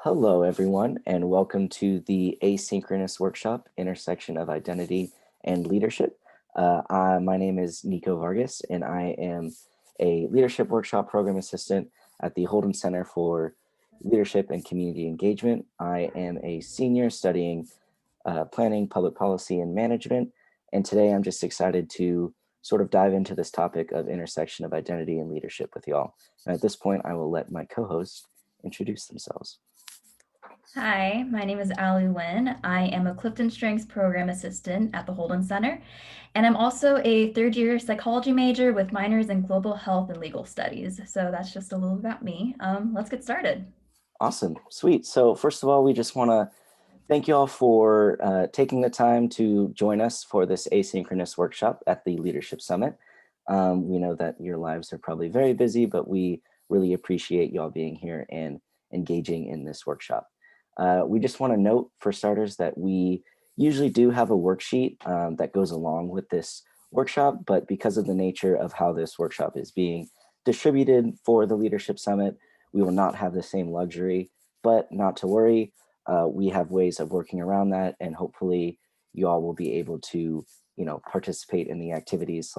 Hello, everyone, and welcome to the asynchronous workshop, Intersection of Identity and Leadership. My name is Nico Vargas, and I am a Leadership Workshop Program Assistant at the Holden Center for Leadership and Community Engagement. I am a senior studying planning, public policy, and management, and today I'm just excited to sort of dive into this topic of intersection of identity and leadership with y'all. And at this point, I will let my co-hosts introduce themselves. Hi, my name is Aly Nguyen. I am a CliftonStrengths Program Assistant at the Holden Center, and I'm also a third-year psychology major with minors in global health and legal studies. So that's just a little about me. Let's get started. Awesome, sweet. So first of all, we just want to thank you all for taking the time to join us for this asynchronous workshop at the Leadership Summit. We know that your lives are probably very busy, but we really appreciate y'all being here and engaging in this workshop. We just want to note for starters that we usually do have a worksheet that goes along with this workshop, but because of the nature of how this workshop is being distributed for the Leadership Summit, we will not have the same luxury, but not to worry. We have ways of working around that, and hopefully you all will be able to, participate in the activities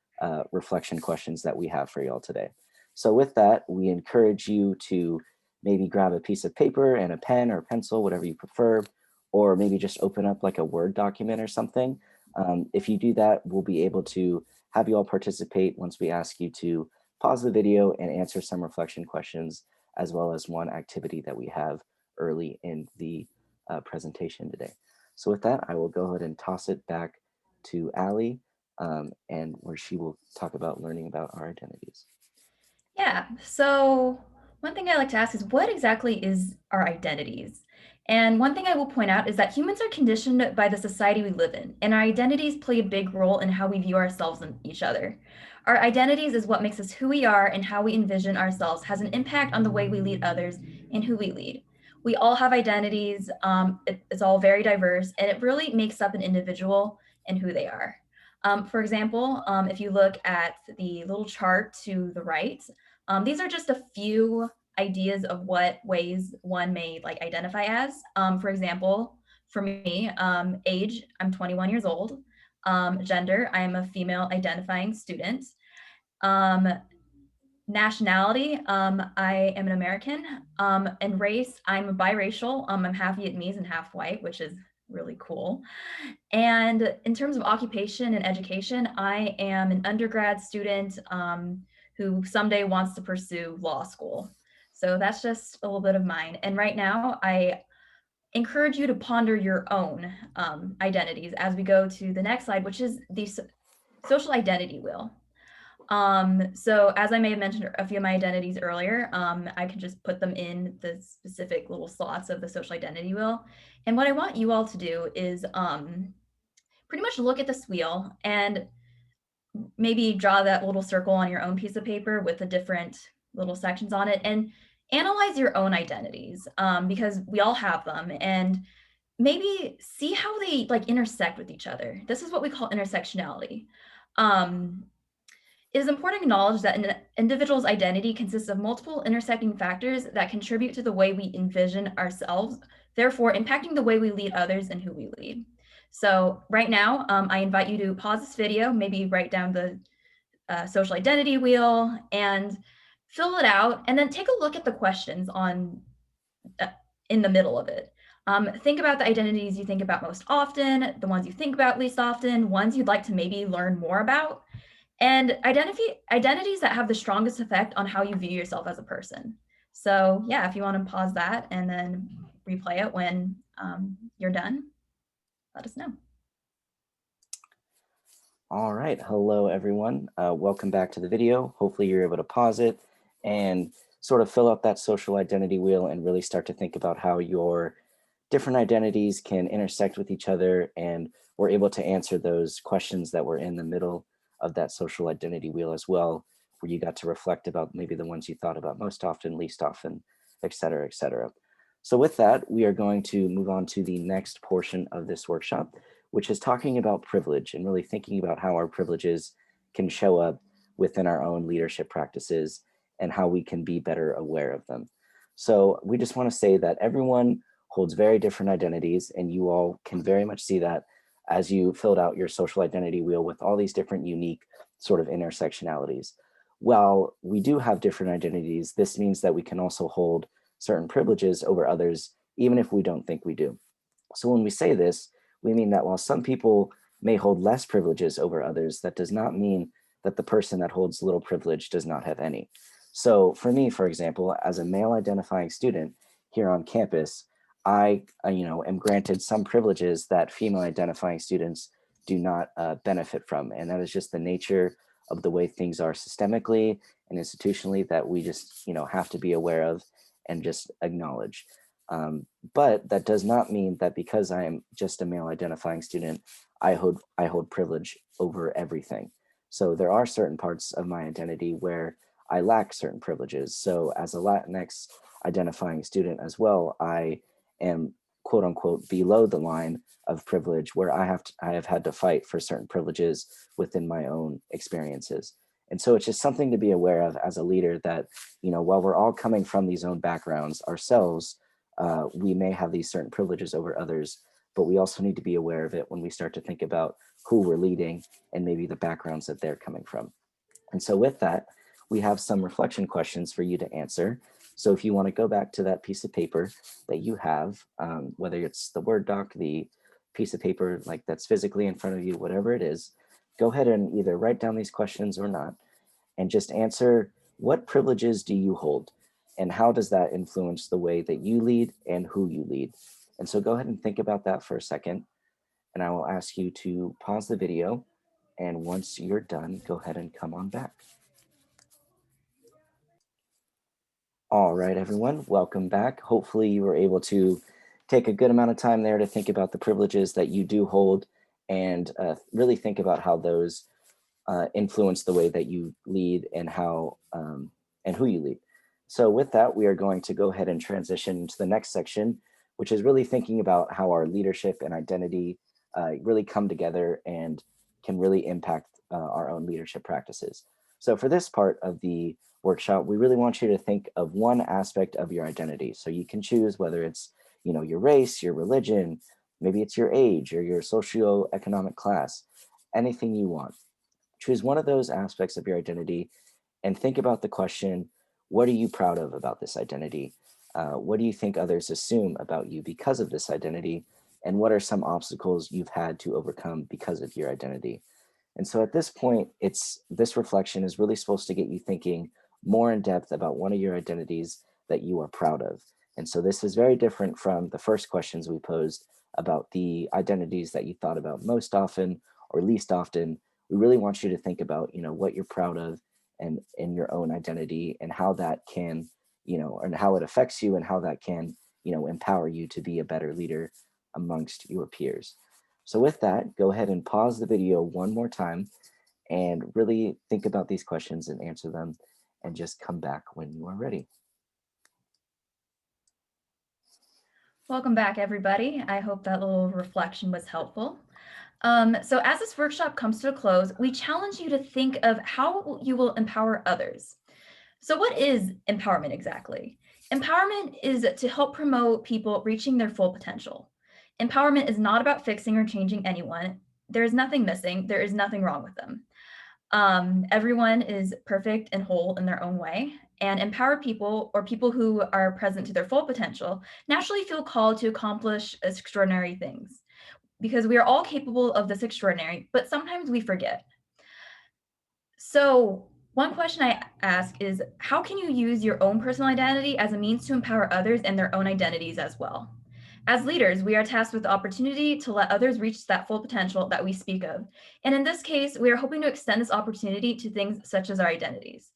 / reflection questions that we have for y'all today. So with that, we encourage you to maybe grab a piece of paper and a pen or pencil, whatever you prefer, or maybe just open up like a Word document or something. If you do that, we'll be able to have you all participate once we ask you to pause the video and answer some reflection questions, as well as one activity that we have early in the presentation today. So with that, I will go ahead and toss it back to Aly, and where she will talk about learning about our identities. Yeah, so one thing I like to ask is what exactly is our identities? And one thing I will point out is that humans are conditioned by the society we live in, and our identities play a big role in how we view ourselves and each other. Our identities is what makes us who we are, and how we envision ourselves has an impact on the way we lead others and who we lead. We all have identities, it's all very diverse, and it really makes up an individual and who they are. For example, if you look at the little chart to the right, these are just a few ideas of what ways one may identify as. For example, for me, age, I'm 21 years old. Gender, I am a female identifying student. Um, Nationality, I am an American. And race, I'm biracial. I'm half Vietnamese and half white, which is really cool. And in terms of occupation and education, I am an undergrad student who someday wants to pursue law school. So that's just a little bit of mine. And right now, I encourage you to ponder your own identities as we go to the next slide, which is the social identity wheel. So as I may have mentioned a few of my identities earlier, I can just put them in the specific little slots of the social identity wheel. And what I want you all to do is pretty much look at this wheel and maybe draw that little circle on your own piece of paper with the different little sections on it and analyze your own identities because we all have them, and maybe see how they intersect with each other. This is what we call intersectionality. Um, it is important to acknowledge that an individual's identity consists of multiple intersecting factors that contribute to the way we envision ourselves, therefore impacting the way we lead others and who we lead. So right now, I invite you to pause this video, maybe write down the social identity wheel and fill it out, and then take a look at the questions on in the middle of it. Think about the identities you think about most often, the ones you think about least often, ones you'd like to maybe learn more about, and identities that have the strongest effect on how you view yourself as a person. So yeah, if you want to pause that and then replay it when you're done, let us know. All right, hello everyone. Welcome back to the video. Hopefully you're able to pause it and sort of fill out that social identity wheel and really start to think about how your different identities can intersect with each other, and we're able to answer those questions that were in the middle of that social identity wheel as well, where you got to reflect about maybe the ones you thought about most often, least often, et cetera, et cetera. So with that, we are going to move on to the next portion of this workshop, which is talking about privilege and really thinking about how our privileges can show up within our own leadership practices and how we can be better aware of them. So we just want to say that everyone holds very different identities, and you all can very much see that as you filled out your social identity wheel with all these different unique sort of intersectionalities. While we do have different identities, this means that we can also hold certain privileges over others, even if we don't think we do. So when we say this, we mean that while some people may hold less privileges over others, that does not mean that the person that holds little privilege does not have any. So for me, for example, as a male identifying student here on campus, I am granted some privileges that female identifying students do not benefit from. And that is just the nature of the way things are systemically and institutionally that we just, have to be aware of and just acknowledge. But that does not mean that because I am just a male identifying student, I hold privilege over everything. So there are certain parts of my identity where I lack certain privileges. So as a Latinx identifying student as well, I am quote unquote below the line of privilege where I have had to fight for certain privileges within my own experiences. And so it's just something to be aware of as a leader that, while we're all coming from these own backgrounds ourselves, we may have these certain privileges over others, but we also need to be aware of it when we start to think about who we're leading and maybe the backgrounds that they're coming from. And so with that, we have some reflection questions for you to answer. So if you want to go back to that piece of paper that you have, whether it's the Word doc, the piece of paper like that's physically in front of you, whatever it is, go ahead and either write down these questions or not, and just answer, what privileges do you hold? And how does that influence the way that you lead and who you lead? And so go ahead and think about that for a second. And I will ask you to pause the video. And once you're done, go ahead and come on back. All right, everyone, welcome back. Hopefully you were able to take a good amount of time there to think about the privileges that you do hold and really think about how those influence the way that you lead and how and who you lead. So with that, we are going to go ahead and transition to the next section, which is really thinking about how our leadership and identity really come together and can really impact our own leadership practices. So for this part of the workshop, we really want you to think of one aspect of your identity. So you can choose whether it's, your race, your religion, maybe it's your age or your socioeconomic class, anything you want. Choose one of those aspects of your identity and think about the question, what are you proud of about this identity? What do you think others assume about you because of this identity? And what are some obstacles you've had to overcome because of your identity? And so at this point, this reflection is really supposed to get you thinking more in depth about one of your identities that you are proud of. And so this is very different from the first questions we posed about the identities that you thought about most often or least often. We really want you to think about, what you're proud of and in your own identity and how that can, and how it affects you and how that can, empower you to be a better leader amongst your peers. So with that, go ahead and pause the video one more time and really think about these questions and answer them, and just come back when you are ready. Welcome back, everybody. I hope that little reflection was helpful. So as this workshop comes to a close, we challenge you to think of how you will empower others. So what is empowerment exactly? Empowerment is to help promote people reaching their full potential. Empowerment is not about fixing or changing anyone. There is nothing missing. There is nothing wrong with them. Everyone is perfect and whole in their own way, and empowered people, or people who are present to their full potential, naturally feel called to accomplish extraordinary things because we are all capable of this extraordinary, but sometimes we forget. So one question I ask is, how can you use your own personal identity as a means to empower others and their own identities as well? As leaders, we are tasked with the opportunity to let others reach that full potential that we speak of. And in this case, we are hoping to extend this opportunity to things such as our identities.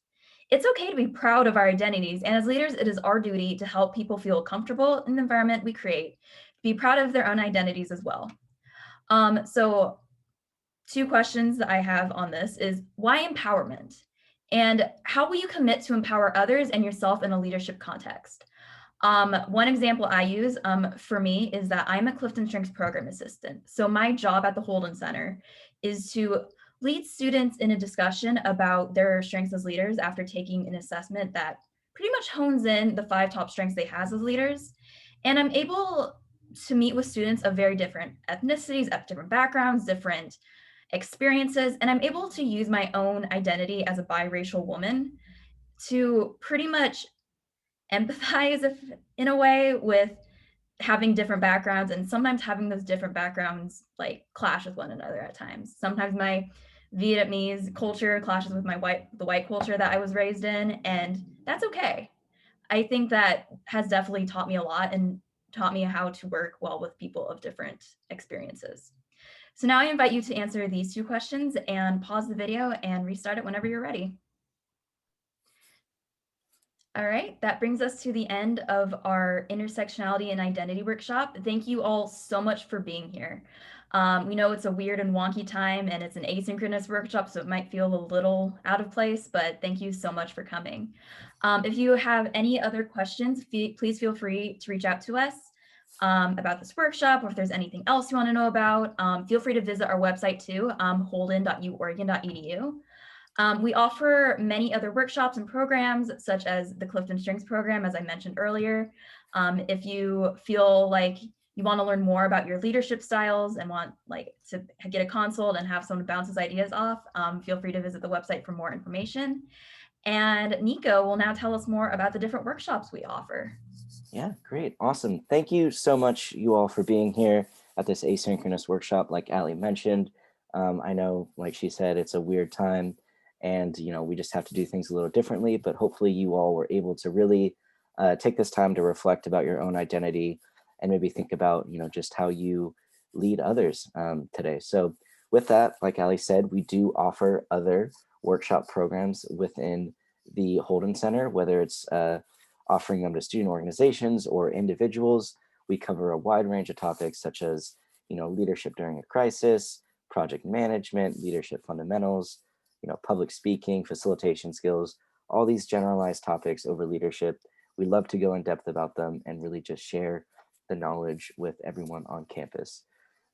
It's okay to be proud of our identities, and as leaders, it is our duty to help people feel comfortable in the environment we create, be proud of their own identities as well. So two questions that I have on this is, why empowerment? And how will you commit to empower others and yourself in a leadership context? One example I use for me is that I'm a CliftonStrengths Program Assistant. So my job at the Holden Center is to lead students in a discussion about their strengths as leaders after taking an assessment that pretty much hones in the 5 top strengths they have as leaders. And I'm able to meet with students of very different ethnicities, different backgrounds, different experiences, and I'm able to use my own identity as a biracial woman to pretty much empathize in a way with having different backgrounds, and sometimes having those different backgrounds like clash with one another at times. Sometimes my Vietnamese culture clashes with the white culture that I was raised in, and that's okay. I think that has definitely taught me a lot and taught me how to work well with people of different experiences. So now I invite you to answer these 2 questions and pause the video and restart it whenever you're ready. All right, that brings us to the end of our intersectionality and identity workshop. Thank you all so much for being here. We know it's a weird and wonky time and it's an asynchronous workshop, so it might feel a little out of place, but thank you so much for coming. If you have any other questions, please feel free to reach out to us about this workshop, or if there's anything else you want to know about, feel free to visit our website too, holden.uoregon.edu. We offer many other workshops and programs, such as the CliftonStrengths Program, as I mentioned earlier. If you feel like you want to learn more about your leadership styles and want to get a consult and have someone bounce his ideas off, feel free to visit the website for more information. And Nico will now tell us more about the different workshops we offer. Yeah, great. Awesome. Thank you so much, you all, for being here at this asynchronous workshop, like Aly mentioned. I know, like she said, it's a weird time and, we just have to do things a little differently, but hopefully you all were able to really take this time to reflect about your own identity and maybe think about, just how you lead others today. So with that, like Aly said, we do offer other workshop programs within the Holden Center, whether it's offering them to student organizations or individuals. We cover a wide range of topics such as, leadership during a crisis, project management, leadership fundamentals, public speaking, facilitation skills, all these generalized topics over leadership. We love to go in depth about them and really just share the knowledge with everyone on campus.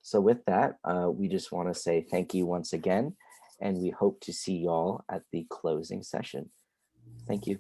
So with that, we just want to say thank you once again, and we hope to see y'all at the closing session. Thank you.